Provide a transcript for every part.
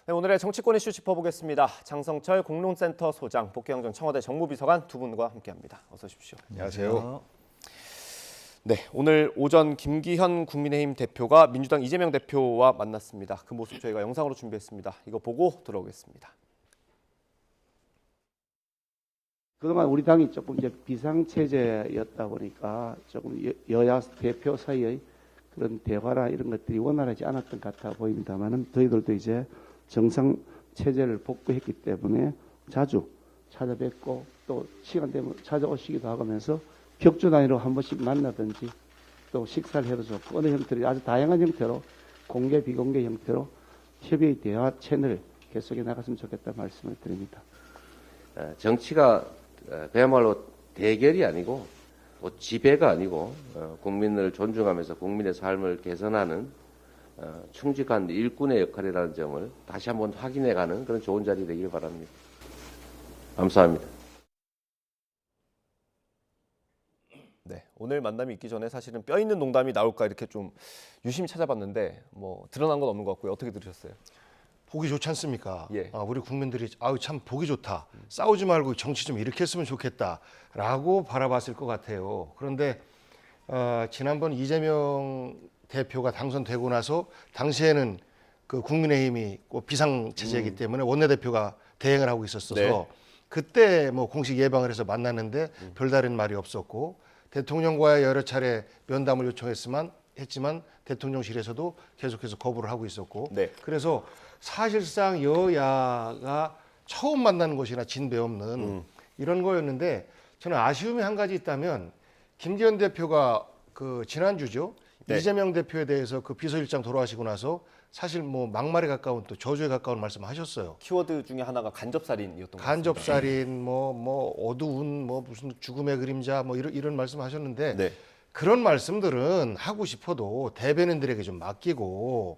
네, 오늘의 정치권 이슈 짚어보겠습니다. 장성철 공론센터 소장, 복귀영정 청와대 정무비서관 두 분과 함께합니다. 어서 오십시오. 안녕하세요. 네, 오늘 오전 김기현 국민의힘 대표가 민주당 이재명 대표와 만났습니다. 그 모습 저희가 영상으로 준비했습니다. 이거 보고 들어오겠습니다. 그동안 우리 당이 조금 이제 비상체제였다 보니까 조금 여야 대표 사이의 그런 대화나 이런 것들이 원활하지 않았던 것 같아 보입니다만은 저희들도 이제 정상체제를 복구했기 때문에 자주 찾아뵙고 또 시간 되면 찾아오시기도 하면서 격주 단위로 한 번씩 만나든지 또 식사를 해도 좋고 어느 형태로 아주 다양한 형태로 공개 비공개 형태로 협의의 대화 채널을 계속해 나갔으면 좋겠다 말씀을 드립니다. 정치가 그야말로 대결이 아니고 또 지배가 아니고 국민을 존중하면서 국민의 삶을 개선하는 충직한 일꾼의 역할이라는 점을 다시 한번 확인해가는 그런 좋은 자리 되길 바랍니다. 감사합니다. 네, 오늘 만남이 있기 전에 사실은 뼈 있는 농담이 나올까 이렇게 좀 유심히 찾아봤는데 뭐 드러난 건 없는 것 같고요. 어떻게 들으셨어요? 보기 좋지 않습니까? 예. 우리 국민들이 참 보기 좋다. 싸우지 말고 정치 좀 이렇게 했으면 좋겠다라고 바라봤을 것 같아요. 그런데 지난번 이재명 대표가 당선되고 나서 당시에는 그 국민의힘이 비상체제이기 때문에 원내대표가 대행을 하고 있었어서 네. 그때 뭐 공식 예방을 해서 만났는데 별다른 말이 없었고 대통령과의 여러 차례 면담을 요청했지만 대통령실에서도 계속해서 거부를 하고 있었고 네. 그래서 사실상 여야가 처음 만나는 것이나 진배 없는 이런 거였는데 저는 아쉬움이 한 가지 있다면 김기현 대표가 그 지난주죠. 네. 이재명 대표에 대해서 그 비서실장 돌아가시고 나서 사실 뭐 막말에 가까운 또 저주에 가까운 말씀하셨어요. 키워드 중에 하나가 간접살인이었던 것 같습니다. 간접살인 뭐 어두운 뭐 무슨 죽음의 그림자 뭐 이런 말씀하셨는데 네. 그런 말씀들은 하고 싶어도 대변인들에게 좀 맡기고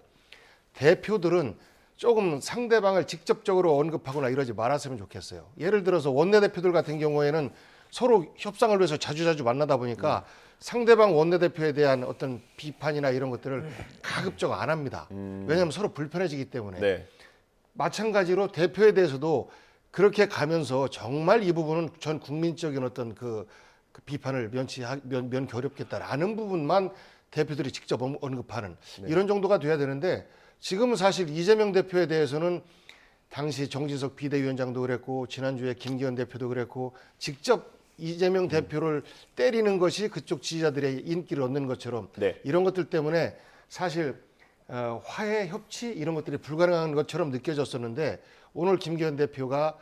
대표들은 조금 상대방을 직접적으로 언급하거나 이러지 말았으면 좋겠어요. 예를 들어서 원내대표들 같은 경우에는 서로 협상을 위해서 자주자주 만나다 보니까 상대방 원내대표에 대한 어떤 비판이나 이런 것들을 가급적 안 합니다. 왜냐하면 서로 불편해지기 때문에. 네. 마찬가지로 대표에 대해서도 그렇게 가면서 정말 이 부분은 전 국민적인 어떤 그 비판을 면키 어렵겠다라는 부분만 대표들이 직접 언급하는 이런 정도가 돼야 되는데 지금은 사실 이재명 대표에 대해서는 당시 정진석 비대위원장도 그랬고 지난주에 김기현 대표도 그랬고 직접 이재명 대표를 때리는 것이 그쪽 지지자들의 인기를 얻는 것처럼 네. 이런 것들 때문에 사실 화해, 협치 이런 것들이 불가능한 것처럼 느껴졌었는데 오늘 김기현 대표가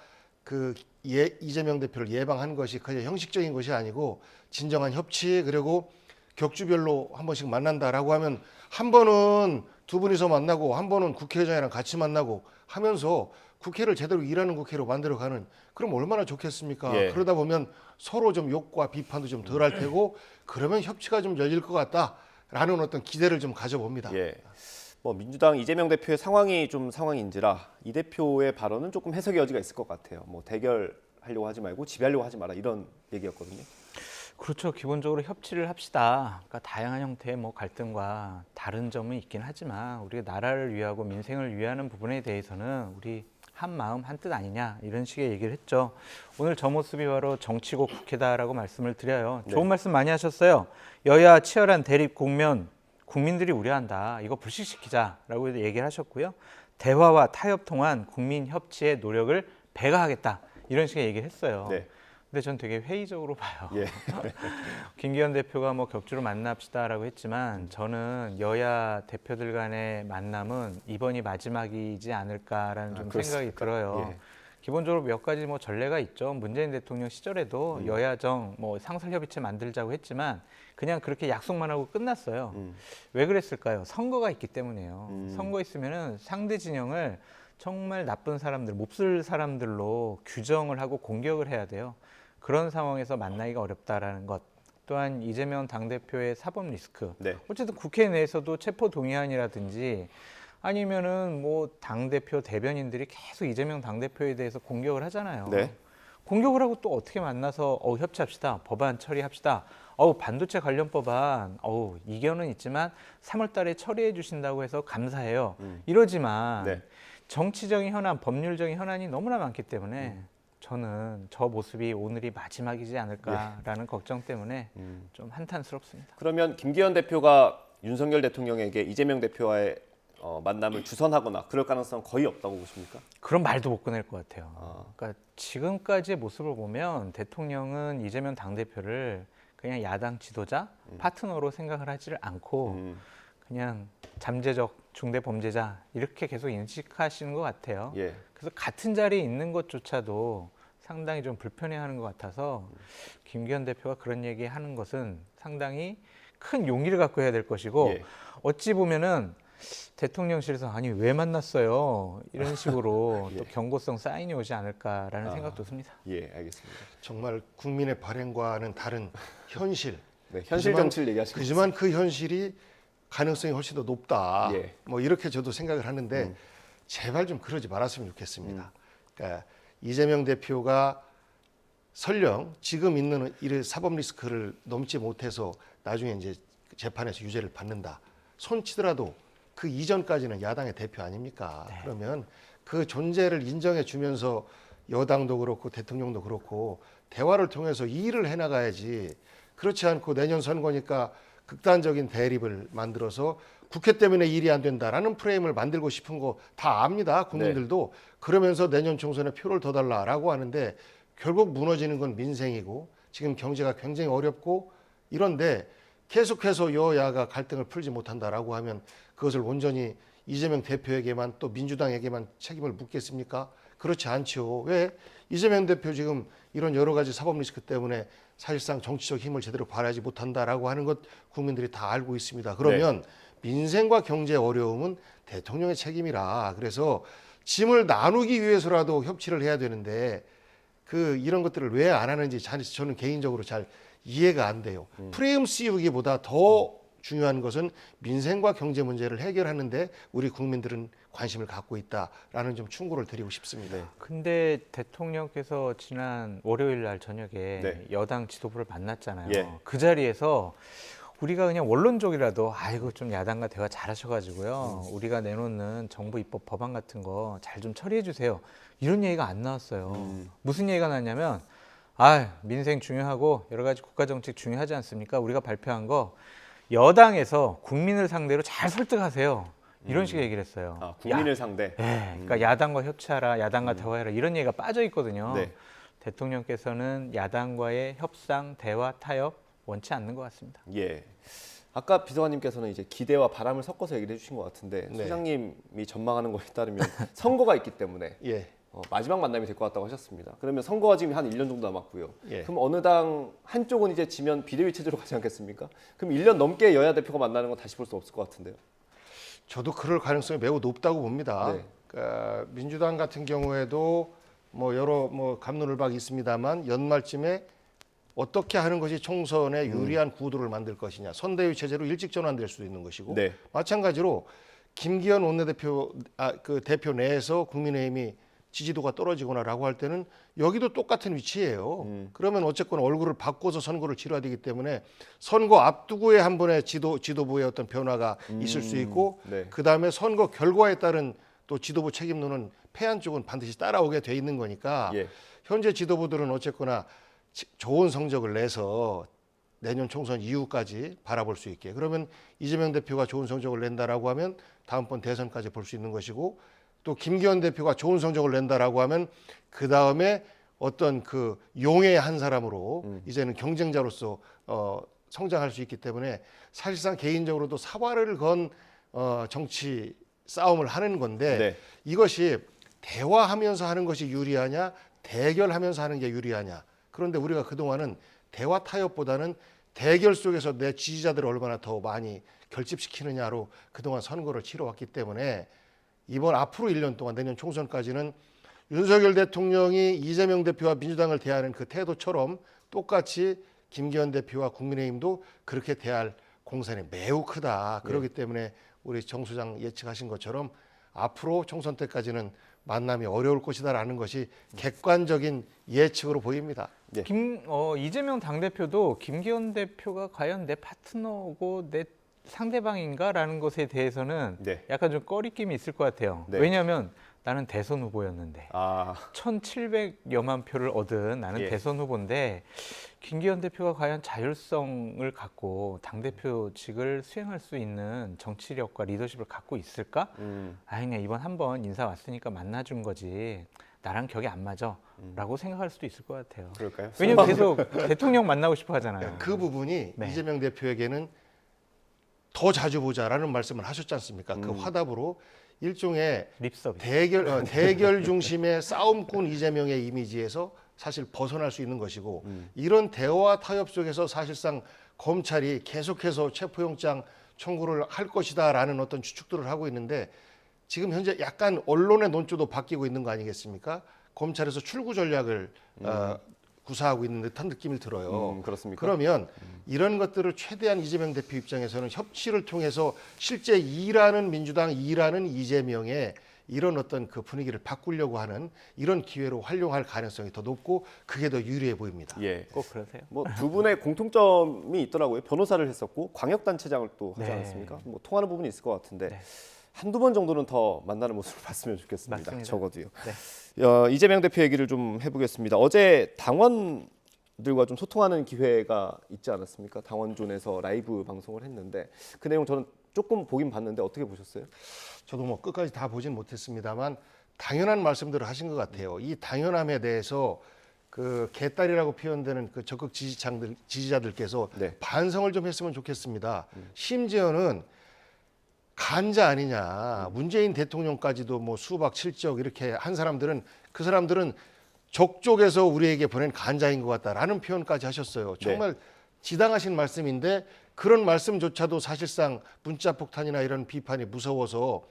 이재명 대표를 예방한 것이 그냥 형식적인 것이 아니고 진정한 협치 그리고 격주별로 한 번씩 만난다라고 하면 한 번은 두 분이서 만나고 한 번은 국회의장이랑 같이 만나고 하면서 국회를 제대로 일하는 국회로 만들어가는 그럼 얼마나 좋겠습니까? 예. 그러다 보면 서로 좀 욕과 비판도 좀 덜 할 테고 그러면 협치가 좀 열릴 것 같다라는 어떤 기대를 좀 가져봅니다. 예. 뭐 민주당 이재명 대표의 상황이 좀 상황인지라 이 대표의 발언은 조금 해석의 여지가 있을 것 같아요. 뭐 대결하려고 하지 말고 지배하려고 하지 마라 이런 얘기였거든요. 그렇죠. 기본적으로 협치를 합시다. 그러니까 다양한 형태의 뭐 갈등과 다른 점은 있긴 하지만 우리가 나라를 위하고 민생을 위하는 부분에 대해서는 우리 한 마음 한 뜻 아니냐 이런 식의 얘기를 했죠. 오늘 저 모습이 바로 정치고 국회다라고 말씀을 드려요. 좋은 말씀 많이 하셨어요. 여야 치열한 대립 국면 국민들이 우려한다. 이거 불식시키자라고 얘기를 하셨고요. 대화와 타협 통한 국민 협치의 노력을 배가하겠다. 이런 식의 얘기를 했어요. 네. 근데 전 되게 회의적으로 봐요. 예. 김기현 대표가 뭐 격주로 만납시다라고 했지만 저는 여야 대표들 간의 만남은 이번이 마지막이지 않을까라는 좀 생각이 들어요. 예. 기본적으로 몇 가지 뭐 전례가 있죠. 문재인 대통령 시절에도 여야정 뭐 상설협의체 만들자고 했지만 그냥 그렇게 약속만 하고 끝났어요. 왜 그랬을까요? 선거가 있기 때문이에요. 선거 있으면은 상대 진영을 정말 나쁜 사람들, 몹쓸 사람들로 규정을 하고 공격을 해야 돼요. 그런 상황에서 만나기가 어렵다라는 것. 또한 이재명 당대표의 사법 리스크. 네. 어쨌든 국회 내에서도 체포 동의안이라든지 아니면은 뭐 당대표 대변인들이 계속 이재명 당대표에 대해서 공격을 하잖아요. 네. 공격을 하고 또 어떻게 만나서 협치합시다. 법안 처리합시다. 반도체 관련 법안 이견은 있지만 3월 달에 처리해 주신다고 해서 감사해요. 이러지만 네. 정치적인 현안, 법률적인 현안이 너무나 많기 때문에 저는 저 모습이 오늘이 마지막이지 않을까라는 걱정 때문에 좀 한탄스럽습니다. 그러면 김기현 대표가 윤석열 대통령에게 이재명 대표와의 만남을 주선하거나 그럴 가능성 거의 없다고 보십니까? 그런 말도 못 꺼낼 것 같아요. 그러니까 지금까지의 모습을 보면 대통령은 이재명 당대표를 그냥 야당 지도자, 파트너로 생각을 하지를 않고 그냥 잠재적 중대 범죄자 이렇게 계속 인식하시는 것 같아요. 예. 그래서 같은 자리에 있는 것조차도 상당히 좀 불편해하는 것 같아서 김기현 대표가 그런 얘기하는 것은 상당히 큰 용기를 갖고 해야 될 것이고 예. 어찌 보면은 대통령실에서 아니 왜 만났어요 이런 식으로 또 경고성 사인이 오지 않을까라는 생각도 듭니다. 예, 알겠습니다. 정말 국민의 발행과는 다른 현실. 네, 현실 정치를 얘기하시고 그지만 그 현실이 가능성이 훨씬 더 높다. 예. 뭐 이렇게 저도 생각을 하는데 제발 좀 그러지 말았으면 좋겠습니다. 그러니까 이재명 대표가 설령 지금 있는 이 사법 리스크를 넘지 못해서 나중에 이제 재판에서 유죄를 받는다. 손치더라도 그 이전까지는 야당의 대표 아닙니까? 네. 그러면 그 존재를 인정해 주면서 여당도 그렇고 대통령도 그렇고 대화를 통해서 일을 해나가야지. 그렇지 않고 내년 선거니까 극단적인 대립을 만들어서 국회 때문에 일이 안 된다라는 프레임을 만들고 싶은 거 다 압니다. 국민들도. 그러면서 내년 총선에 표를 더 달라라고 하는데 결국 무너지는 건 민생이고 지금 경제가 굉장히 어렵고 이런데 계속해서 여야가 갈등을 풀지 못한다라고 하면 그것을 온전히 이재명 대표에게만 또 민주당에게만 책임을 묻겠습니까? 그렇지 않죠. 왜? 이재명 대표 지금 이런 여러 가지 사법 리스크 때문에 사실상 정치적 힘을 제대로 발휘하지 못한다라고 하는 것 국민들이 다 알고 있습니다. 그러면 민생과 경제 어려움은 대통령의 책임이라 그래서 짐을 나누기 위해서라도 협치를 해야 되는데 그 이런 것들을 왜 안 하는지 저는 개인적으로 잘 이해가 안 돼요. 프레임 씌우기보다 더 중요한 것은 민생과 경제 문제를 해결하는데 우리 국민들은 관심을 갖고 있다라는 좀 충고를 드리고 싶습니다. 네. 근데 대통령께서 지난 월요일 날 저녁에 네. 여당 지도부를 만났잖아요. 예. 그 자리에서 우리가 그냥 원론적이라도 아이고 좀 야당과 대화 잘하셔가지고요. 우리가 내놓는 정부 입법 법안 같은 거 잘 좀 처리해 주세요. 이런 얘기가 안 나왔어요. 무슨 얘기가 나왔냐면 민생 중요하고 여러 가지 국가 정책 중요하지 않습니까? 우리가 발표한 거 여당에서 국민을 상대로 잘 설득하세요. 이런 식의 얘기를 했어요. 아, 국민을 상대. 네, 그러니까 야당과 협치하라, 야당과 대화해라 이런 얘기가 빠져 있거든요. 네. 대통령께서는 야당과의 협상, 대화, 타협 원치 않는 것 같습니다. 예. 아까 비서관님께서는 이제 기대와 바람을 섞어서 얘기를 해주신 것 같은데 네. 소장님이 전망하는 것에 따르면 선거가 있기 때문에 예. 마지막 만남이 될 것 같다고 하셨습니다. 그러면 선거가 지금 한 1년 정도 남았고요. 예. 그럼 어느 당 한쪽은 이제 지면 비대위 체제로 가지 않겠습니까? 그럼 1년 넘게 여야 대표가 만나는 건 다시 볼 수 없을 것 같은데요. 저도 그럴 가능성이 매우 높다고 봅니다. 네. 그러니까 민주당 같은 경우에도 뭐 여러 갑론을박이 있습니다만 연말쯤에 어떻게 하는 것이 총선에 유리한 구도를 만들 것이냐. 선대위 체제로 일찍 전환될 수도 있는 것이고 네. 마찬가지로 김기현 원내대표 그 대표 내에서 국민의힘이 지지도가 떨어지거나라고 할 때는 여기도 똑같은 위치예요. 그러면 어쨌거나 얼굴을 바꿔서 선거를 치러야 되기 때문에 선거 앞두고에 한 번의 지도부의 어떤 변화가 있을 수 있고 네. 그 다음에 선거 결과에 따른 또 지도부 책임론은 패한 쪽은 반드시 따라오게 돼 있는 거니까 예. 현재 지도부들은 어쨌거나 좋은 성적을 내서 내년 총선 이후까지 바라볼 수 있게 그러면 이재명 대표가 좋은 성적을 낸다라고 하면 다음번 대선까지 볼 수 있는 것이고 또 김기현 대표가 좋은 성적을 낸다라고 하면 그 다음에 어떤 그 용의 한 사람으로 이제는 경쟁자로서 성장할 수 있기 때문에 사실상 개인적으로도 사활을 건 정치 싸움을 하는 건데 네. 이것이 대화하면서 하는 것이 유리하냐 대결하면서 하는 게 유리하냐 그런데 우리가 그동안은 대화 타협보다는 대결 속에서 내 지지자들을 얼마나 더 많이 결집시키느냐로 그동안 선거를 치러왔기 때문에 이번 앞으로 1년 동안 내년 총선까지는 윤석열 대통령이 이재명 대표와 민주당을 대하는 그 태도처럼 똑같이 김기현 대표와 국민의힘도 그렇게 대할 공산이 매우 크다. 그렇기 때문에 우리 정 소장 예측하신 것처럼 앞으로 총선 때까지는 만남이 어려울 것이다라는 것이 객관적인 예측으로 보입니다. 네. 이재명 당대표도 김기현 대표가 과연 내 파트너고 내 상대방인가라는 것에 대해서는 네. 약간 좀 꺼리낌이 있을 것 같아요. 네. 왜냐하면 나는 대선 후보였는데 아, 1,700여만 표를 얻은 나는 예. 대선 후보인데 김기현 대표가 과연 자율성을 갖고 당대표직을 수행할 수 있는 정치력과 리더십을 갖고 있을까? 아니 그냥 이번 한번 인사 왔으니까 만나준 거지 나랑 격이 안 맞아 라고 생각할 수도 있을 것 같아요. 그럴까요? 왜냐면 계속 대통령 만나고 싶어 하잖아요. 그 부분이 네. 이재명 대표에게는 더 자주 보자라는 말씀을 하셨지 않습니까? 그 화답으로 일종의 립서비스. 대결 중심의 싸움꾼 이재명의 이미지에서 사실 벗어날 수 있는 것이고 이런 대화 타협 속에서 사실상 검찰이 계속해서 체포영장 청구를 할 것이다라는 어떤 추측들을 하고 있는데 지금 현재 약간 언론의 논조도 바뀌고 있는 거 아니겠습니까? 검찰에서 출구 전략을 구사하고 있는 듯한 느낌이 들어요. 그렇습니까? 그러면 이런 것들을 최대한 이재명 대표 입장에서는 협치를 통해서 실제 일하는 민주당, 일하는 이재명의 이런 어떤 그 분위기를 바꾸려고 하는 이런 기회로 활용할 가능성이 더 높고 그게 더 유리해 보입니다. 예. 꼭 그러세요? 뭐 두 분의 공통점이 있더라고요. 변호사를 했었고 광역단체장을 또 하지 네. 않았습니까? 뭐 통하는 부분이 있을 것 같은데 네. 한두 번 정도는 더 만나는 모습을 봤으면 좋겠습니다. 맞습니다. 적어도요. 네. 이재명 대표 얘기를 좀 해보겠습니다. 어제 당원들과 좀 소통하는 기회가 있지 않았습니까? 당원존에서 라이브 방송을 했는데 그 내용 저는 조금 보긴 봤는데 어떻게 보셨어요? 저도 뭐 끝까지 다 보진 못했습니다만 당연한 말씀들을 하신 것 같아요. 이 당연함에 대해서 그 개딸이라고 표현되는 그 적극 지지자들께서 네. 반성을 좀 했으면 좋겠습니다. 심지어는 간자 아니냐. 문재인 대통령까지도 뭐 수박 7적 이렇게 한 사람들은 그 사람들은 적쪽에서 우리에게 보낸 간자인 것 같다라는 표현까지 하셨어요. 정말 지당하신 말씀인데 그런 말씀조차도 사실상 문자 폭탄이나 이런 비판이 무서워서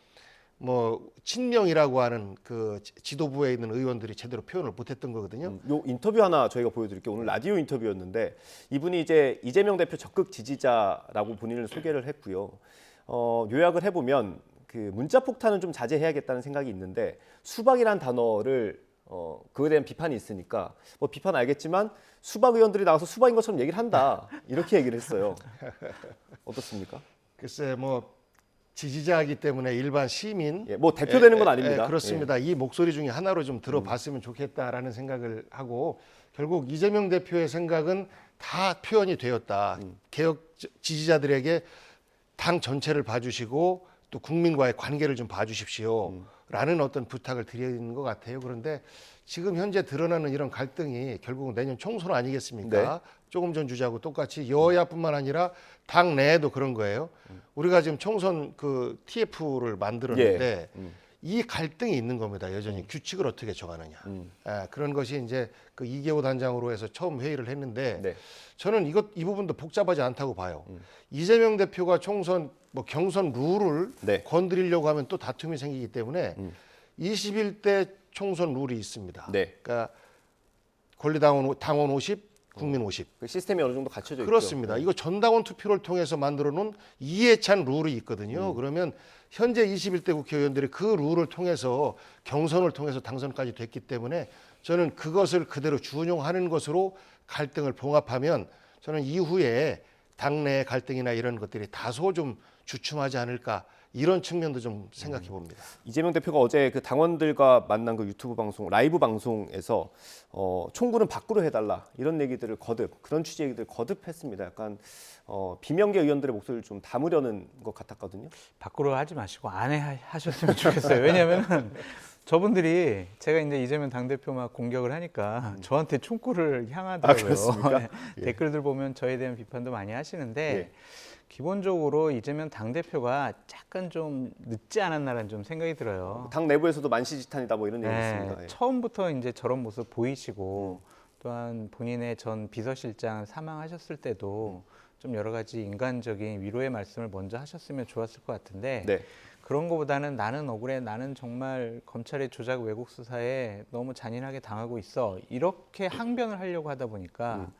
뭐 친명이라고 하는 그 지도부에 있는 의원들이 제대로 표현을 못했던 거거든요. 요 인터뷰 하나 저희가 보여드릴게요. 오늘 라디오 인터뷰였는데 이분이 이제 이재명 대표 적극 지지자라고 본인을 소개를 했고요. 요약을 해보면 그 문자 폭탄은 좀 자제해야겠다는 생각이 있는데 수박이란 단어를 그거에 대한 비판이 있으니까 뭐 비판 알겠지만 수박 의원들이 나와서 수박인 것처럼 얘기를 한다 이렇게 얘기를 했어요. 어떻습니까? 글쎄 뭐 지지자이기 때문에 일반 시민 예, 뭐 대표되는 건 아닙니다. 그렇습니다. 이 목소리 중에 하나로 좀 들어봤으면 좋겠다라는 생각을 하고 결국 이재명 대표의 생각은 다 표현이 되었다. 개혁 지지자들에게 당 전체를 봐주시고 또 국민과의 관계를 좀 봐주십시오라는 어떤 부탁을 드리는 것 같아요. 그런데 지금 현재 드러나는 이런 갈등이 결국은 내년 총선 아니겠습니까? 네. 조금 전 주자고 똑같이 여야뿐만 아니라 당 내에도 그런 거예요. 우리가 지금 총선 그 TF를 만들었는데 이 갈등이 있는 겁니다. 여전히 규칙을 어떻게 정하느냐. 그런 것이 이제 그 이계호 단장으로 해서 처음 회의를 했는데 네. 저는 이 부분도 복잡하지 않다고 봐요. 이재명 대표가 총선 뭐 경선 룰을 네. 건드리려고 하면 또 다툼이 생기기 때문에 21대 총선 룰이 있습니다. 네. 그러니까 당원 50, 국민 50. 그 시스템이 어느 정도 갖춰져 그렇습니다. 있죠. 이거 전당원 투표를 통해서 만들어 놓은 이해찬 룰이 있거든요. 그러면 현재 21대 국회의원들이 그 룰을 통해서 경선을 통해서 당선까지 됐기 때문에 저는 그것을 그대로 준용하는 것으로 갈등을 봉합하면 저는 이후에 당내 갈등이나 이런 것들이 다소 좀 주춤하지 않을까 이런 측면도 좀 생각해 봅니다. 이재명 대표가 어제 그 당원들과 만난 그 유튜브 방송, 라이브 방송에서 총구는 밖으로 해달라 이런 얘기들을 그런 취지의 얘기들 거듭했습니다. 약간 비명계 의원들의 목소리를 좀 담으려는 것 같았거든요. 밖으로 하지 마시고 안에 하셨으면 좋겠어요. 왜냐하면 저분들이 제가 이제 이재명 당대표 막 공격을 하니까 저한테 총구를 향하더라고요. 그렇습니까? 네. 댓글들 보면 저에 대한 비판도 많이 하시는데 예. 기본적으로 이재명 당대표가 약간 좀 늦지 않았나라는 좀 생각이 들어요. 당 내부에서도 만시지탄이다 뭐 이런 얘기 있습니다. 예. 처음부터 이제 저런 모습 보이시고 또한 본인의 전 비서실장 사망하셨을 때도 좀 여러 가지 인간적인 위로의 말씀을 먼저 하셨으면 좋았을 것 같은데 네. 그런 것보다는 나는 억울해, 나는 정말 검찰의 조작 왜곡 수사에 너무 잔인하게 당하고 있어 이렇게 항변을 하려고 하다 보니까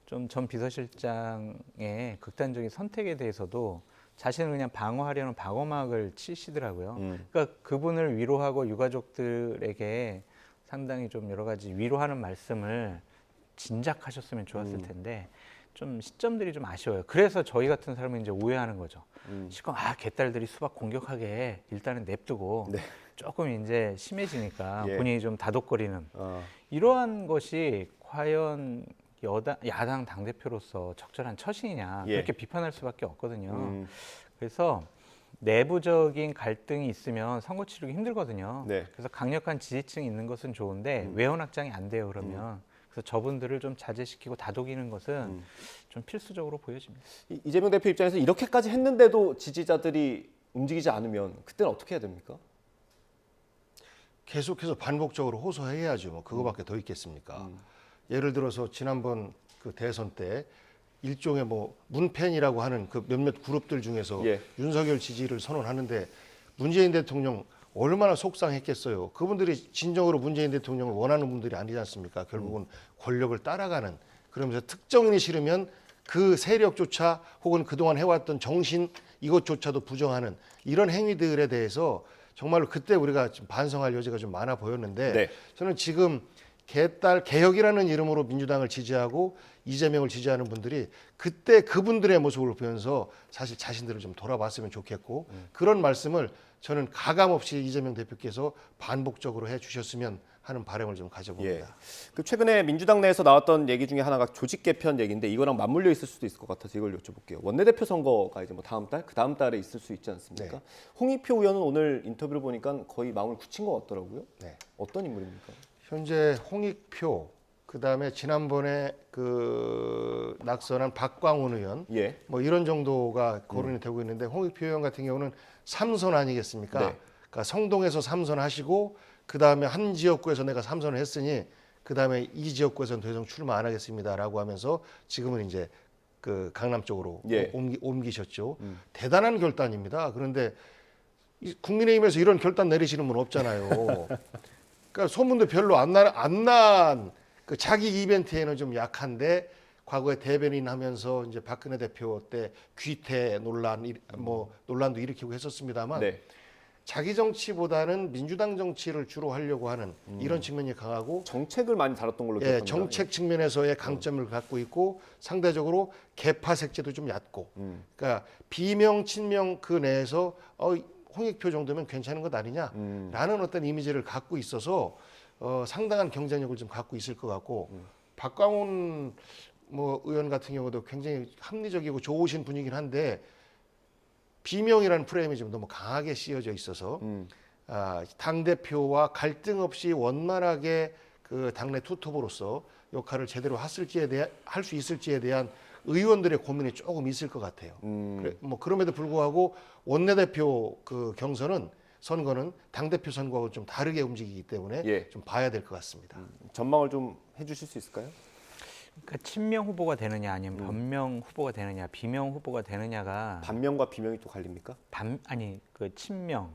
좀 전 비서실장의 극단적인 선택에 대해서도 자신을 그냥 방어하려는 방어막을 치시더라고요. 그러니까 그분을 위로하고 유가족들에게 상당히 좀 여러 가지 위로하는 말씀을 진작하셨으면 좋았을 텐데 좀 시점들이 좀 아쉬워요. 그래서 저희 같은 사람은 이제 오해하는 거죠. 시커 개딸들이 수박 공격하게 일단은 냅두고 네. 조금 이제 심해지니까 예. 본인이 좀 다독거리는 어, 이러한 것이 과연 야당 당대표로서 적절한 처신이냐 예. 그렇게 비판할 수밖에 없거든요. 음, 그래서 내부적인 갈등이 있으면 선거 치르기 힘들거든요. 네. 그래서 강력한 지지층이 있는 것은 좋은데 외연 확장이 안 돼요. 그러면 그래서 저분들을 좀 자제시키고 다독이는 것은 좀 필수적으로 보여집니다. 이재명 대표 입장에서 이렇게까지 했는데도 지지자들이 움직이지 않으면 그때는 어떻게 해야 됩니까? 계속해서 반복적으로 호소해야죠. 뭐 그거밖에 더 있겠습니까? 예를 들어서 지난번 그 대선 때 일종의 뭐 문팬이라고 하는 그 몇몇 그룹들 중에서 예. 윤석열 지지를 선언하는데 문재인 대통령 얼마나 속상했겠어요. 그분들이 진정으로 문재인 대통령을 원하는 분들이 아니지 않습니까? 결국은 권력을 따라가는 그러면서 특정인이 싫으면 그 세력조차 혹은 그동안 해왔던 정신 이것조차도 부정하는 이런 행위들에 대해서 정말로 그때 우리가 좀 반성할 여지가 좀 많아 보였는데 네. 저는 지금 개혁이라는 이름으로 민주당을 지지하고 이재명을 지지하는 분들이 그때 그분들의 모습을 보면서 사실 자신들을 좀 돌아봤으면 좋겠고 그런 말씀을 저는 가감없이 이재명 대표께서 반복적으로 해주셨으면 하는 바람을 좀 가져봅니다. 예. 그 최근에 민주당 내에서 나왔던 얘기 중에 하나가 조직 개편 얘기인데 이거랑 맞물려 있을 수도 있을 것 같아서 이걸 여쭤볼게요. 원내대표 선거가 이제 뭐 다음 달, 그 다음 달에 있을 수 있지 않습니까? 네. 홍익표 의원은 오늘 인터뷰를 보니까 거의 마음을 굳힌 것 같더라고요. 네. 어떤 인물입니까? 현재 홍익표 그다음에 지난번에 그 낙선한 박광훈 의원 예. 뭐 이런 정도가 거론이 되고 있는데 홍익표 의원 같은 경우는 3선 아니겠습니까? 네. 그러니까 성동에서 3선 하시고 그다음에 한 지역구에서 내가 3선을 했으니 그다음에 이 지역구에서는 더 이상 출마 안 하겠습니다라고 하면서 지금은 이제 그 강남 쪽으로 예. 옮기셨죠. 대단한 결단입니다. 그런데 국민의힘에서 이런 결단 내리시는 분 없잖아요. 그러니까 소문도 별로 안난 그 자기 이벤트에는 좀 약한데 과거에 대변인 하면서 이제 박근혜 대표 때 귀태 논란 뭐 논란도 일으키고 했었습니다만 네. 자기 정치보다는 민주당 정치를 주로 하려고 하는 이런 측면이 강하고 정책을 많이 다뤘던 걸로 예, 기억합니다. 정책 측면에서의 강점을 갖고 있고 상대적으로 개파 색채도 좀 얕고 그러니까 비명 친명 그 내에서 홍익표 정도면 괜찮은 것 아니냐라는 어떤 이미지를 갖고 있어서 상당한 경쟁력을 좀 갖고 있을 것 같고 박광훈 뭐 의원 같은 경우도 굉장히 합리적이고 좋으신 분이긴 한데 비명이라는 프레임이 좀 너무 강하게 씌어져 있어서 당 대표와 갈등 없이 원만하게 그 당내 투톱으로서 역할을 제대로 할 수 있을지에 대한 의원들의 고민이 조금 있을 것 같아요. 뭐 그럼에도 불구하고 원내대표 그 선거는 당 대표 선거하고 좀 다르게 움직이기 때문에 예. 좀 봐야 될 것 같습니다. 전망을 좀 해주실 수 있을까요? 그러니까 친명 후보가 되느냐 아니면 반명 후보가 되느냐 비명 후보가 되느냐가 반명과 비명이 또 갈립니까? 그 친명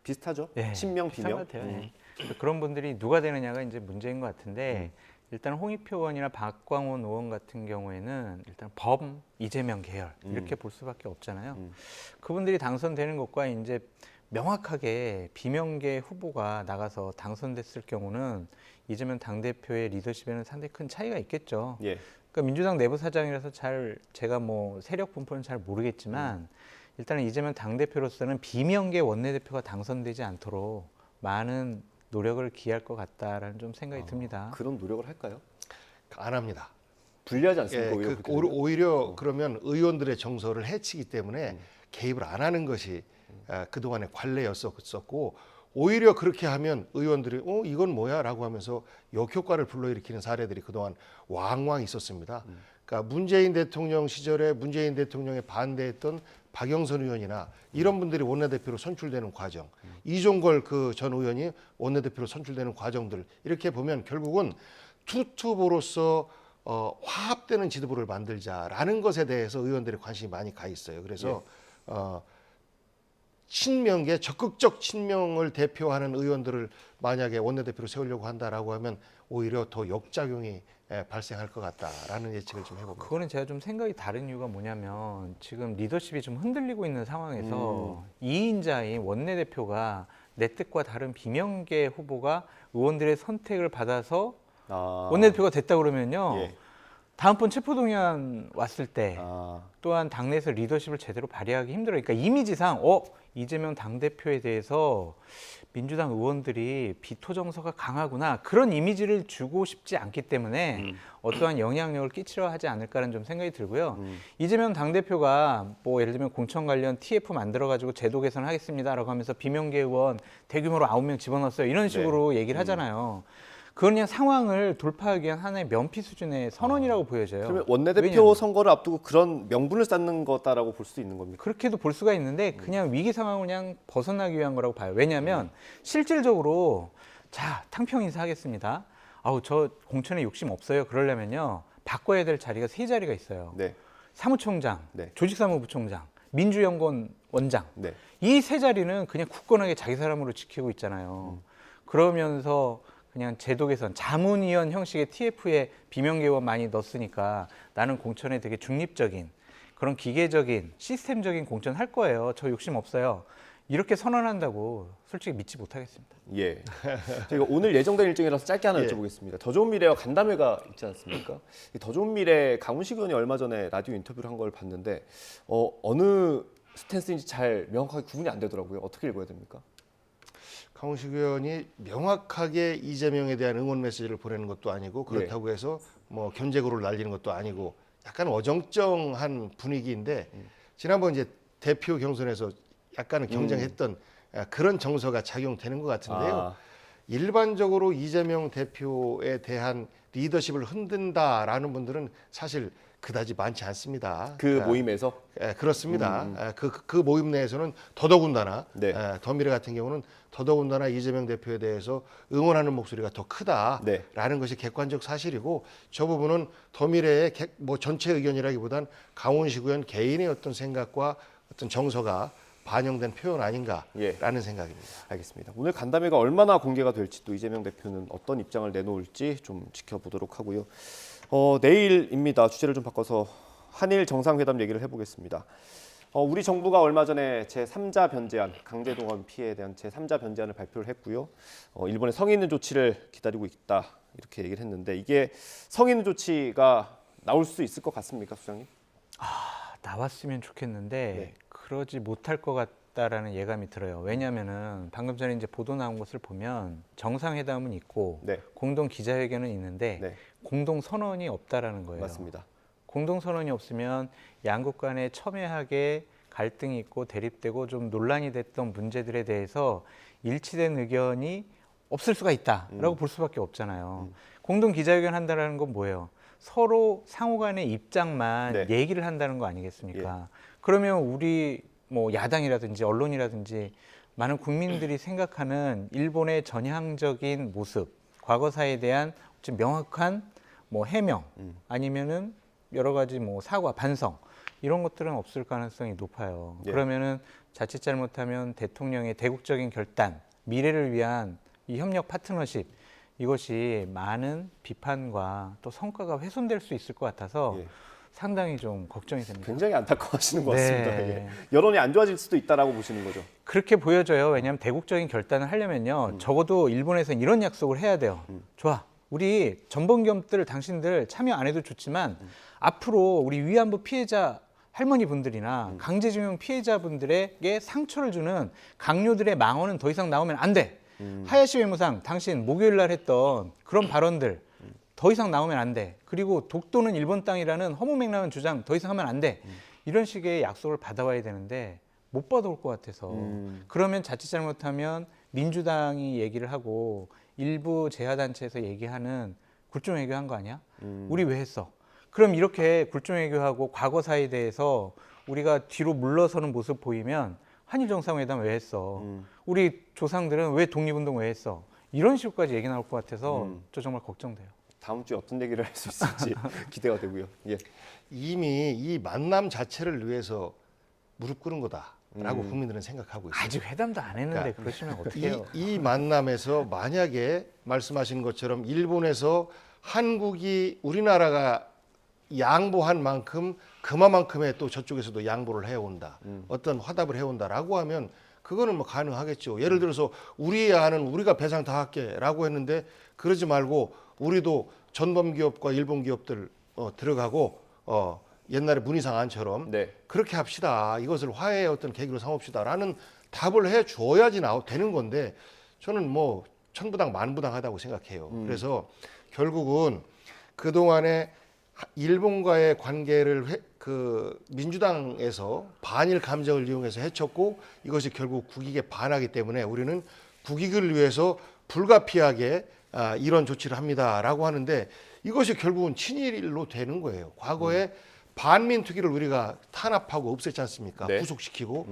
비슷하죠? 예, 친명, 비슷한 비명. 것 같아요. 예. 그래서 그런 분들이 누가 되느냐가 이제 문제인 것 같은데 일단 홍익표 의원이나 박광훈 의원 같은 경우에는 일단 범 이재명 계열 이렇게 볼 수밖에 없잖아요. 그분들이 당선되는 것과 이제 명확하게 비명계 후보가 나가서 당선됐을 경우는 이재명 당대표의 리더십에는 상당히 큰 차이가 있겠죠. 예. 그러니까 민주당 내부 사정이라서 제가 뭐 세력 분포는 잘 모르겠지만 일단은 이재명 당대표로서는 비명계 원내대표가 당선되지 않도록 많은 노력을 기할 것 같다라는 좀 생각이 듭니다. 그런 노력을 할까요? 안 합니다. 불리하지 않습니까? 예, 오히려 그 그렇게 되면? 오히려 그러면 의원들의 정서를 해치기 때문에 개입을 안 하는 것이 그동안의 관례였었고 오히려 그렇게 하면 의원들이 이건 뭐야라고 하면서 역효과를 불러일으키는 사례들이 그동안 왕왕 있었습니다. 그러니까 문재인 대통령 시절에 문재인 대통령에 반대했던 박영선 의원이나 이런 분들이 원내대표로 선출되는 과정, 이종걸 그 전 의원이 원내대표로 선출되는 과정들 이렇게 보면 결국은 투투보로서 화합되는 지도부를 만들자라는 것에 대해서 의원들의 관심이 많이 가 있어요. 그래서 친명계 적극적 친명을 대표하는 의원들을 만약에 원내대표로 세우려고 한다라고 하면 오히려 더 역작용이 발생할 것 같다라는 예측을 좀 해봅니다. 그거는 제가 좀 생각이 다른 이유가 뭐냐면 지금 리더십이 좀 흔들리고 있는 상황에서 2인자인 원내대표가 내 뜻과 다른 비명계 후보가 의원들의 선택을 받아서 원내대표가 됐다 그러면요. 예. 다음번 체포동의안 왔을 때 아. 또한 당내에서 리더십을 제대로 발휘하기 힘들어요. 그러니까 이미지상 이재명 당대표에 대해서 민주당 의원들이 비토 정서가 강하구나 그런 이미지를 주고 싶지 않기 때문에 어떠한 영향력을 끼치려 하지 않을까라는 좀 생각이 들고요. 이재명 당대표가 뭐 예를 들면 공천 관련 TF 만들어가지고 제도 개선하겠습니다라고 하면서 비명계 의원 대규모로 9명 집어넣었어요. 이런 식으로 얘기를 하잖아요. 그건 그냥 상황을 돌파하기 위한 하나의 면피 수준의 선언이라고 보여져요. 그러면 원내대표 왜냐하면 선거를 앞두고 그런 명분을 쌓는 거다라고 볼 수 있는 겁니까? 그렇게도 볼 수가 있는데 그냥 위기 상황을 그냥 벗어나기 위한 거라고 봐요. 왜냐하면 실질적으로 자 탕평 인사하겠습니다. 아우 저 공천에 욕심 없어요. 그러려면요 바꿔야 될 자리가 3자리가 있어요. 네. 사무총장, 네. 조직사무부총장, 민주연구원 원장. 네. 이 3자리는 그냥 굳건하게 자기 사람으로 지키고 있잖아요. 그러면서 그냥 제도 개선, 자문위원 형식의 TF에 비명계원 많이 넣었으니까 나는 공천에 되게 중립적인 그런 기계적인 시스템적인 공천 할 거예요. 저 욕심 없어요. 이렇게 선언한다고 솔직히 믿지 못하겠습니다. 예. 저희가 오늘 예정된 일정이라서 짧게 하나 예. 여쭤보겠습니다. 더 좋은 미래와 간담회가 있지 않습니까? 이 더 좋은 미래 강훈식 의원이 얼마 전에 라디오 인터뷰를 한 걸 봤는데 어느 스탠스인지 잘 명확하게 구분이 안 되더라고요. 어떻게 읽어야 됩니까? 강훈식 의원이 명확하게 이재명에 대한 응원 메시지를 보내는 것도 아니고 그렇다고 해서 뭐 견제구를 날리는 것도 아니고 약간 어정쩡한 분위기인데 지난번 이제 대표 경선에서 약간은 경쟁했던 그런 정서가 작용되는 것 같은데요. 아. 일반적으로 이재명 대표에 대한 리더십을 흔든다라는 분들은 사실 그다지 많지 않습니다. 그 모임에서 그렇습니다. 그 모임 내에서는 더더군다나 네. 더미래 같은 경우는 더더군다나 이재명 대표에 대해서 응원하는 목소리가 더 크다라는 네. 것이 객관적 사실이고 저 부분은 더미래의 뭐 전체 의견이라기보단 강훈식 의원 개인의 어떤 생각과 어떤 정서가 반영된 표현 아닌가라는 생각입니다. 알겠습니다. 오늘 간담회가 얼마나 공개가 될지 또 이재명 대표는 어떤 입장을 내놓을지 좀 지켜보도록 하고요. 내일입니다. 주제를 좀 바꿔서 한일 정상회담 얘기를 해보겠습니다. 우리 정부가 얼마 전에 제3자 변제안, 강제동원 피해에 대한 제3자 변제안을 발표를 했고요. 일본의 성의 있는 조치를 기다리고 있다 이렇게 얘기를 했는데 이게 성의 있는 조치가 나올 수 있을 것 같습니까, 수장님? 나왔으면 좋겠는데 네. 그러지 못할 것 같다라는 예감이 들어요. 왜냐하면은 방금 전에 이제 보도 나온 것을 보면 정상회담은 있고 네. 공동 기자회견은 있는데 네. 공동 선언이 없다라는 거예요. 맞습니다. 공동 선언이 없으면 양국 간에 첨예하게 갈등이 있고 대립되고 좀 논란이 됐던 문제들에 대해서 일치된 의견이 없을 수가 있다라고 볼 수밖에 없잖아요. 공동 기자회견 한다라는 건 뭐예요? 서로 상호 간의 입장만 네. 얘기를 한다는 거 아니겠습니까? 그러면 우리 뭐 야당이라든지 언론이라든지 많은 국민들이 생각하는 일본의 전향적인 모습, 과거사에 대한 좀 명확한 뭐 해명 아니면은 여러 가지 뭐 사과, 반성 이런 것들은 없을 가능성이 높아요. 예. 그러면은 자칫 잘못하면 대통령의 대국적인 결단, 미래를 위한 이 협력 파트너십 이것이 많은 비판과 또 성과가 훼손될 수 있을 것 같아서 예. 상당히 좀 걱정이 됩니다. 굉장히 안타까워하시는 것 네. 같습니다. 예. 여론이 안 좋아질 수도 있다라고 보시는 거죠. 그렇게 보여져요. 왜냐하면 대국적인 결단을 하려면요. 적어도 일본에서는 이런 약속을 해야 돼요. 좋아. 우리 전범기업들 당신들 참여 안 해도 좋지만 앞으로 우리 위안부 피해자 할머니분들이나 강제징용 피해자분들에게 상처를 주는 강요들의 망언은 더 이상 나오면 안 돼. 하야시 외무상 당신 목요일 날 했던 그런 발언들 더 이상 나오면 안 돼. 그리고 독도는 일본 땅이라는 허무맹랑한 주장 더 이상 하면 안 돼. 이런 식의 약속을 받아와야 되는데 못 받아올 것 같아서 그러면 자칫 잘못하면 민주당이 얘기를 하고 일부 제야단체에서 얘기하는 굴종외교한 거 아니야? 우리 왜 했어? 그럼 이렇게 굴종외교하고 과거사에 대해서 우리가 뒤로 물러서는 모습 보이면 한일 정상회담 왜 했어? 우리 조상들은 왜 독립운동 왜 했어? 이런 식으로까지 얘기 나올 것 같아서 저 정말 걱정돼요. 다음 주에 어떤 얘기를 할 수 있을지 기대가 되고요. 예. 이미 이 만남 자체를 위해서 무릎 꿇은 거다라고 국민들은 생각하고 있어요. 아직 회담도 안 했는데 그러시면 어떡해요? 이 만남에서 만약에 말씀하신 것처럼 일본에서 한국이 우리나라가 양보한 만큼 그만큼의 또 저쪽에서도 양보를 해온다. 어떤 화답을 해온다라고 하면 그거는 뭐 가능하겠죠. 예를 들어서 우리 안은 우리가 배상 다 할게라고 했는데 그러지 말고 우리도 전범 기업과 일본 기업들 들어가고 옛날에 문희상 안처럼 네. 그렇게 합시다. 이것을 화해의 어떤 계기로 삼읍시다라는 답을 해 줘야지 되는 건데 저는 뭐 천부당 만부당하다고 생각해요. 그래서 결국은 그동안에 일본과의 관계를 민주당에서 반일 감정을 이용해서 해쳤고 이것이 결국 국익에 반하기 때문에 우리는 국익을 위해서 불가피하게 이런 조치를 합니다라고 하는데 이것이 결국은 친일로 되는 거예요. 과거에 반민특위를 우리가 탄압하고 없앴지 않습니까? 네. 구속시키고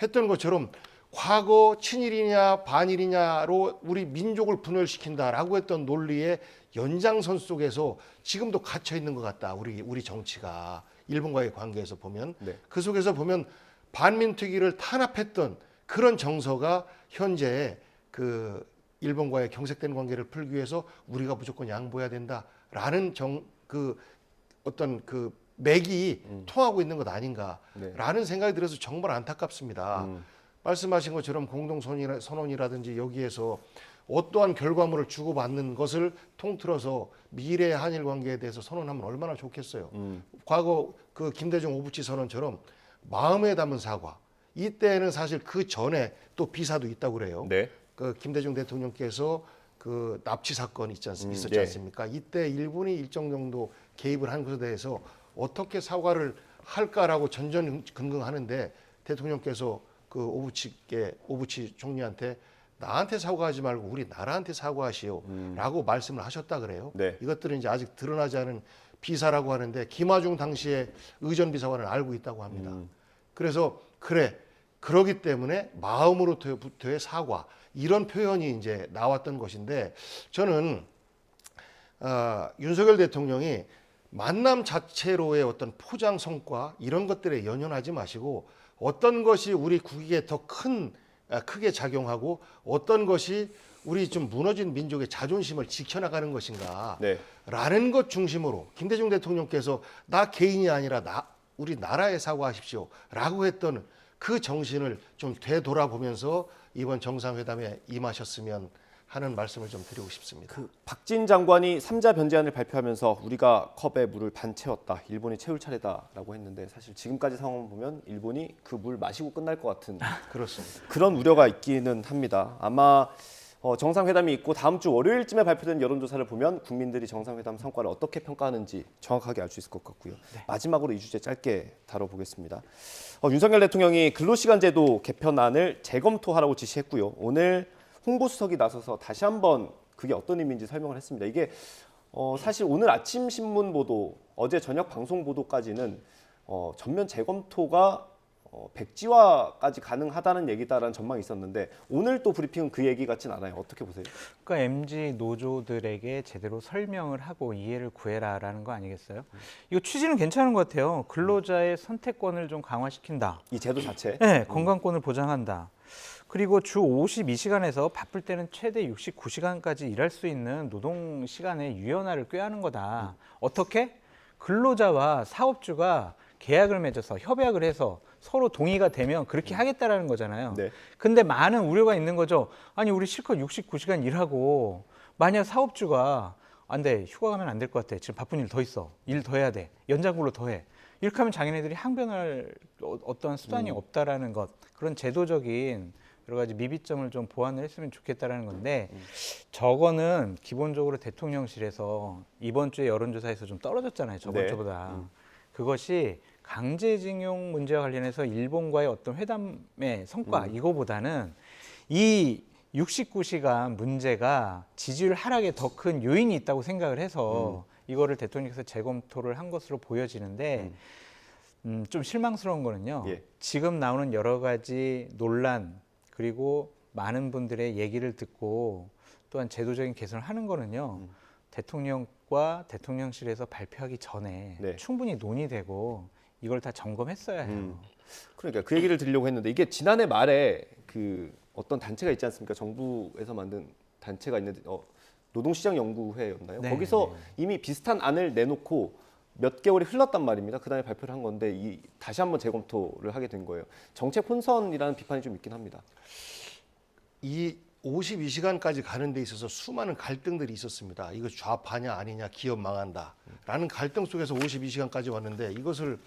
했던 것처럼 과거 친일이냐 반일이냐로 우리 민족을 분열시킨다라고 했던 논리의 연장선 속에서 지금도 갇혀 있는 것 같다. 우리 정치가 일본과의 관계에서 보면 네. 그 속에서 보면 반민특위를 탄압했던 그런 정서가 현재 그 일본과의 경색된 관계를 풀기 위해서 우리가 무조건 양보해야 된다라는 어떤 그 맥이 통하고 있는 것 아닌가라는 생각이 들어서 정말 안타깝습니다. 말씀하신 것처럼 공동선언이라든지 여기에서 어떠한 결과물을 주고받는 것을 통틀어서 미래의 한일 관계에 대해서 선언하면 얼마나 좋겠어요. 과거 그 김대중 오부치 선언처럼 마음에 담은 사과. 이때는 사실 그 전에 또 비사도 있다고 그래요. 네. 그 김대중 대통령께서 그 납치 사건 있었지 예. 않습니까? 이때 일본이 일정 정도 개입을 한 것에 대해서 어떻게 사과를 할까라고 전전긍긍하는데 대통령께서 그 오부치 총리한테 나한테 사과하지 말고 우리 나라한테 사과하시오라고 말씀을 하셨다 그래요. 네. 이것들은 이제 아직 드러나지 않은 비사라고 하는데 김하중 당시에 의전 비서관은 알고 있다고 합니다. 그래서 그러기 때문에 마음으로부터의 사과 이런 표현이 이제 나왔던 것인데 저는 윤석열 대통령이 만남 자체로의 어떤 포장 성과 이런 것들에 연연하지 마시고 어떤 것이 우리 국익에 더 크게 작용하고 어떤 것이 우리 좀 무너진 민족의 자존심을 지켜나가는 것인가 네. 라는 것 중심으로 김대중 대통령께서 나 개인이 아니라 우리 나라에 사과하십시오 라고 했던 그 정신을 좀 되돌아보면서 이번 정상회담에 임하셨으면 하는 말씀을 좀 드리고 싶습니다. 박진 장관이 3자 변제안을 발표하면서 우리가 컵에 물을 반 채웠다. 일본이 채울 차례다라고 했는데 사실 지금까지 상황을 보면 일본이 그 물 마시고 끝날 것 같은 그렇습니다. 그런 우려가 있기는 합니다. 아마 정상회담이 있고 다음 주 월요일쯤에 발표된 여론조사를 보면 국민들이 정상회담 성과를 어떻게 평가하는지 정확하게 알 수 있을 것 같고요. 마지막으로 이 주제 짧게 다뤄보겠습니다. 윤석열 대통령이 근로시간제도 개편안을 재검토하라고 지시했고요. 오늘 홍보수석이 나서서 다시 한번 그게 어떤 의미인지 설명을 했습니다. 이게 사실 오늘 아침 신문 보도, 어제 저녁 방송 보도까지는 전면 재검토가 백지화까지 가능하다는 얘기다라는 전망이 있었는데 오늘 또 브리핑은 그 얘기 같진 않아요. 어떻게 보세요? 그러니까 MZ 노조들에게 제대로 설명을 하고 이해를 구해라라는 거 아니겠어요? 이거 취지는 괜찮은 것 같아요. 근로자의 선택권을 좀 강화시킨다. 이 제도 자체. 네, 건강권을 보장한다. 그리고 주 52시간에서 바쁠 때는 최대 69시간까지 일할 수 있는 노동 시간의 유연화를 꾀하는 거다. 어떻게? 근로자와 사업주가 계약을 맺어서 협약을 해서 서로 동의가 되면 그렇게 하겠다라는 거잖아요. 네. 근데 많은 우려가 있는 거죠. 아니 우리 실컷 69시간 일하고 만약 사업주가 안 돼, 휴가 가면 안 될 것 같아. 지금 바쁜 일 더 있어. 일 더 해야 돼. 연장근로 더 해. 이렇게 하면 자기네들이 항변할 어떤 수단이 없다라는 것. 그런 제도적인 여러 가지 미비점을 좀 보완을 했으면 좋겠다라는 건데 저거는 기본적으로 대통령실에서 이번 주에 여론조사에서 좀 떨어졌잖아요. 저번 네. 주보다. 그것이 강제징용 문제와 관련해서 일본과의 어떤 회담의 성과 이거보다는 이 69시간 문제가 지지율 하락에 더 큰 요인이 있다고 생각을 해서 이거를 대통령께서 재검토를 한 것으로 보여지는데 좀 실망스러운 거는요. 예. 지금 나오는 여러 가지 논란 그리고 많은 분들의 얘기를 듣고 또한 제도적인 개선을 하는 거는요. 대통령과 대통령실에서 발표하기 전에 네. 충분히 논의되고 이걸 다 점검했어야 해요. 그러니까 그 얘기를 드리려고 했는데 이게 지난해 말에 그 어떤 단체가 있지 않습니까? 정부에서 만든 단체가 있는데 노동시장연구회였나요? 네, 거기서 네. 이미 비슷한 안을 내놓고 몇 개월이 흘렀단 말입니다. 그다음에 발표를 한 건데 다시 한번 재검토를 하게 된 거예요. 정책 혼선이라는 비판이 좀 있긴 합니다. 이 52시간까지 가는 데 있어서 수많은 갈등들이 있었습니다. 이거 좌파냐 아니냐 기업 망한다 라는 갈등 속에서 52시간까지 왔는데 이것을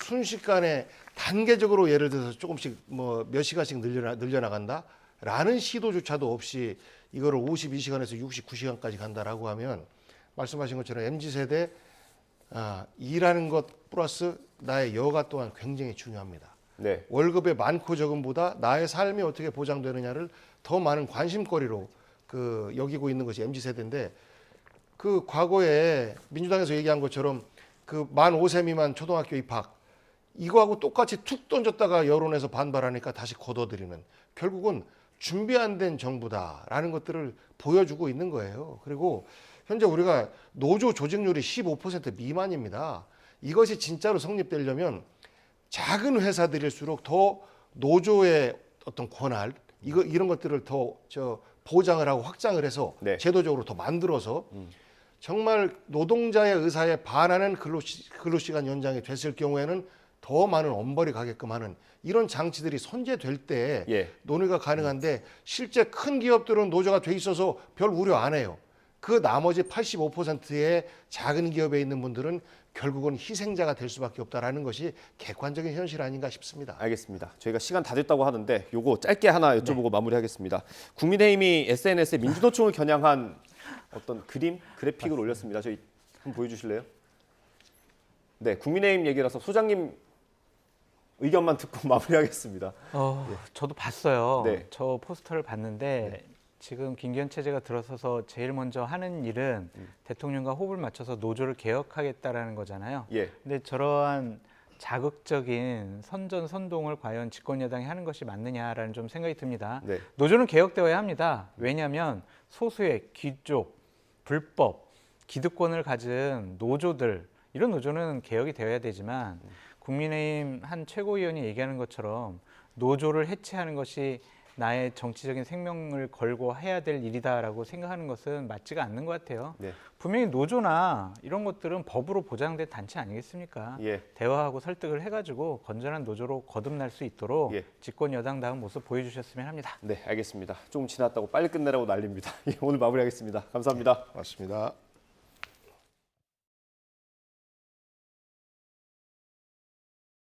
순식간에 단계적으로 예를 들어서 조금씩 뭐 몇 시간씩 늘려나간다라는 시도조차도 없이 이거를 52시간에서 69시간까지 간다라고 하면 말씀하신 것처럼 MZ세대 일하는 것 플러스 나의 여가 또한 굉장히 중요합니다. 네. 월급의 많고 적음보다 나의 삶이 어떻게 보장되느냐를 더 많은 관심거리로 여기고 있는 것이 MZ세대인데 그 과거에 민주당에서 얘기한 것처럼 그 만 5세 미만 초등학교 입학 이거하고 똑같이 툭 던졌다가 여론에서 반발하니까 다시 걷어들이는 결국은 준비 안 된 정부다라는 것들을 보여주고 있는 거예요. 그리고 현재 우리가 노조 조직률이 15% 미만입니다. 이것이 진짜로 성립되려면 작은 회사들일수록 더 노조의 어떤 권한 이런 것들을 더 보장을 하고 확장을 해서 네. 제도적으로 더 만들어서 정말 노동자의 의사에 반하는 근로시간 연장이 됐을 경우에는 더 많은 엄벌이 가게끔 하는 이런 장치들이 선제될 때 예. 논의가 가능한데 실제 큰 기업들은 노조가 돼 있어서 별 우려 안 해요. 그 나머지 85%의 작은 기업에 있는 분들은 결국은 희생자가 될 수밖에 없다라는 것이 객관적인 현실 아닌가 싶습니다. 알겠습니다. 저희가 시간 다 됐다고 하는데 요거 짧게 하나 여쭤보고 마무리하겠습니다. 국민의힘이 SNS에 민주노총을 겨냥한 어떤 그래픽을 올렸습니다. 저희 한번 보여주실래요? 네, 국민의힘 얘기라서 소장님 의견만 듣고 마무리하겠습니다. 저도 봤어요. 네. 저 포스터를 봤는데 지금 김기현 체제가 들어서서 제일 먼저 하는 일은 대통령과 호흡을 맞춰서 노조를 개혁하겠다라는 거잖아요. 예. 근데 저러한 자극적인 선전선동을 과연 집권 여당이 하는 것이 맞느냐라는 좀 생각이 듭니다. 네. 노조는 개혁되어야 합니다. 왜냐하면 소수의 귀족, 불법, 기득권을 가진 노조들 이런 노조는 개혁이 되어야 되지만 국민의힘 한 최고위원이 얘기하는 것처럼 노조를 해체하는 것이 나의 정치적인 생명을 걸고 해야 될 일이다라고 생각하는 것은 맞지가 않는 것 같아요. 네. 분명히 노조나 이런 것들은 법으로 보장된 단체 아니겠습니까? 예. 대화하고 설득을 해가지고 건전한 노조로 거듭날 수 있도록 예. 집권 여당다운 모습 보여주셨으면 합니다. 네, 알겠습니다. 조금 지났다고 빨리 끝내라고 난립니다. 오늘 마무리하겠습니다. 감사합니다. 맞습니다.